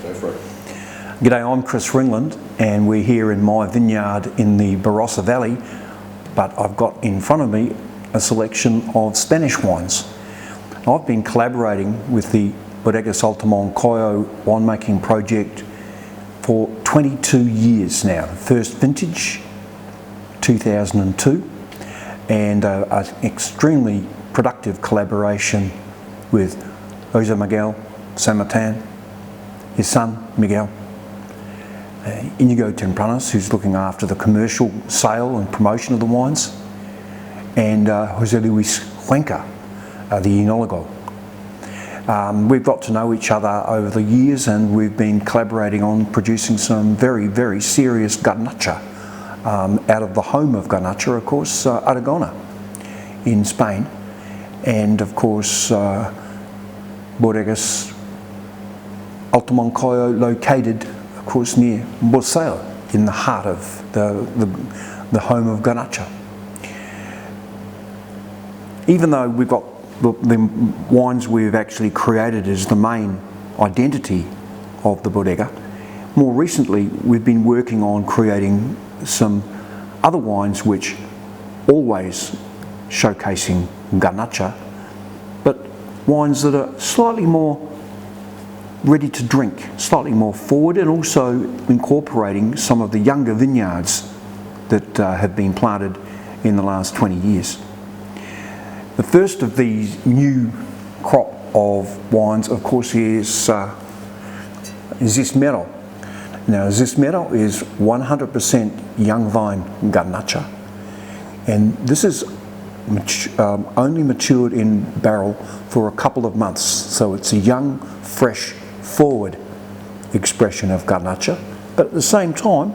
Go for it. G'day, I'm Chris Ringland, and we're here in my vineyard in the Barossa Valley, but I've got in front of me a selection of Spanish wines. I've been collaborating with the Alto Moncayo winemaking project for 22 years now. First vintage, 2002, and an extremely productive collaboration with Jose Miguel San Martin, his son Miguel, Inigo Tempranos, who's looking after the commercial sale and promotion of the wines, and Jose Luis Cuenca, the enologo. We've got to know each other over the years, and we've been collaborating on producing some very, very serious Garnacha out of the home of Garnacha, of course, Aragona in Spain, and of course Bodegas Alto Moncayo, located of course near Borcel, in the heart of the home of Garnacha. Even though we've got the wines we've actually created as the main identity of the bodega, more recently we've been working on creating some other wines which always showcasing Garnacha, but wines that are slightly more ready to drink, slightly more forward, and also incorporating some of the younger vineyards that have been planted in the last 20 years. The first of these new crop of wines, of course, is Zismero. Now, Zismero is 100% young vine Garnacha, and this is only matured in barrel for a couple of months, so it's a young, fresh, forward expression of Garnacha, but at the same time,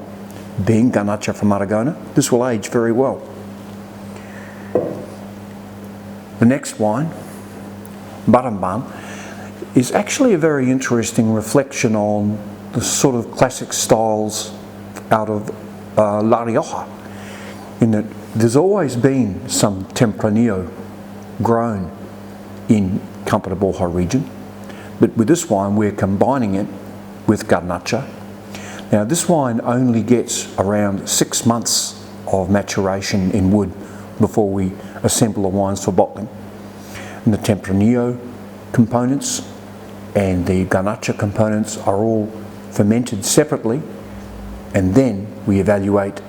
being Garnacha from Aragona, this will age very well. The next wine, Barambán, is actually a very interesting reflection on the sort of classic styles out of La Rioja, in that there's always been some Tempranillo grown in Campo de Borja region, but with this wine we're combining it with Garnacha. Now this wine only gets around 6 months of maturation in wood before we assemble the wines for bottling. And the Tempranillo components and the Garnacha components are all fermented separately, and then we evaluate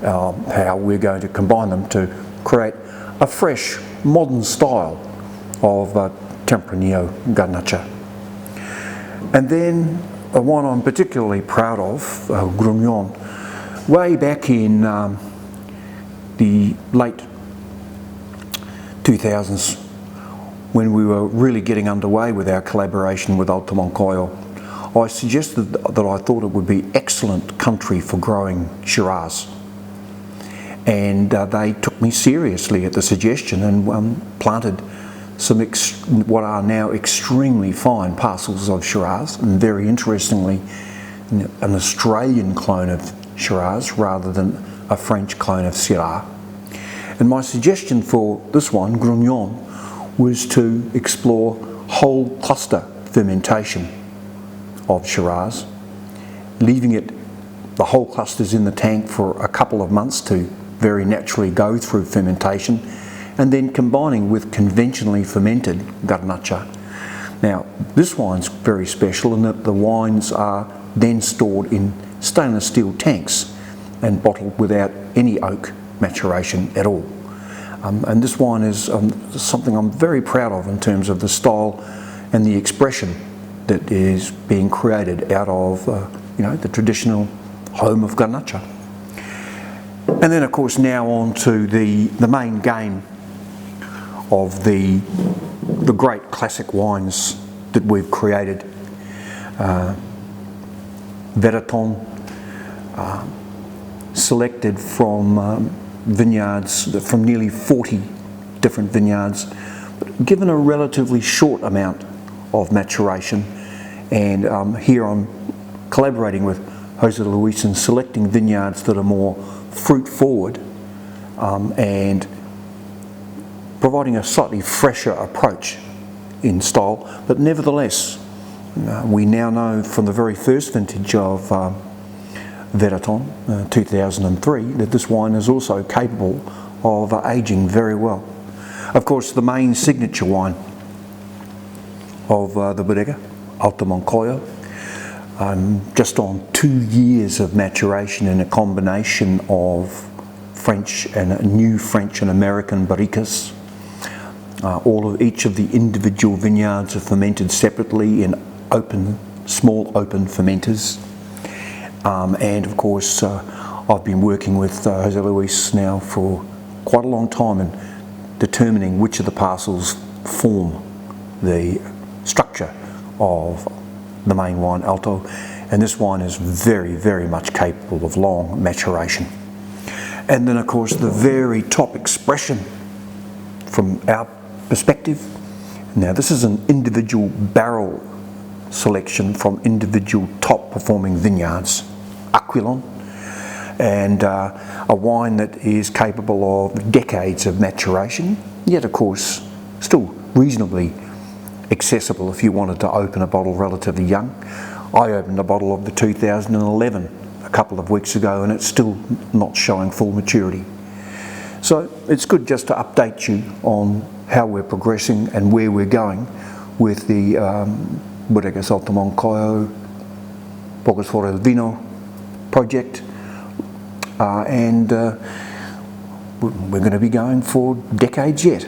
how we're going to combine them to create a fresh, modern style of Tempranillo Garnacha. And then a wine I'm particularly proud of, Gruñón, way back in the late 2000s, when we were really getting underway with our collaboration with Alto Moncayo, I suggested that I thought it would be excellent country for growing Shiraz. And they took me seriously at the suggestion and planted some what are now extremely fine parcels of Shiraz, and very interestingly, an Australian clone of Shiraz rather than a French clone of Syrah. And my suggestion for this one, Gruñón, was to explore whole cluster fermentation of Shiraz, leaving the whole clusters in the tank for a couple of months to very naturally go through fermentation, and then combining with conventionally fermented Garnacha. Now, this wine's very special in that the wines are then stored in stainless steel tanks and bottled without any oak maturation at all. And this wine is something I'm very proud of in terms of the style and the expression that is being created out of the traditional home of Garnacha. And then of course now on to the main game of the great classic wines that we've created. Veraton, selected from vineyards, from nearly 40 different vineyards, but given a relatively short amount of maturation. And here I'm collaborating with Jose Luis in selecting vineyards that are more fruit forward and providing a slightly fresher approach in style, but nevertheless We now know from the very first vintage of Veraton, 2003, that this wine is also capable of aging very well. Of course, the main signature wine of the bodega, Alto Moncayo, just on 2 years of maturation in a combination of French and new French and American barricas. Each of the individual vineyards are fermented separately in small open fermenters. And of course, I've been working with Jose Luis now for quite a long time in determining which of the parcels form the structure of the main wine, Alto. And this wine is very, very much capable of long maturation. And then of course the very top expression from our perspective, now this is an individual barrel selection from individual top performing vineyards, Aquilon, and a wine that is capable of decades of maturation, yet of course still reasonably accessible if you wanted to open a bottle relatively young. I opened a bottle of the 2011 a couple of weeks ago and it's still not showing full maturity. So it's good just to update you on how we're progressing and where we're going with the Bodegas Alto Moncayo Pocos for el Vino project, and we're going to be going for decades yet.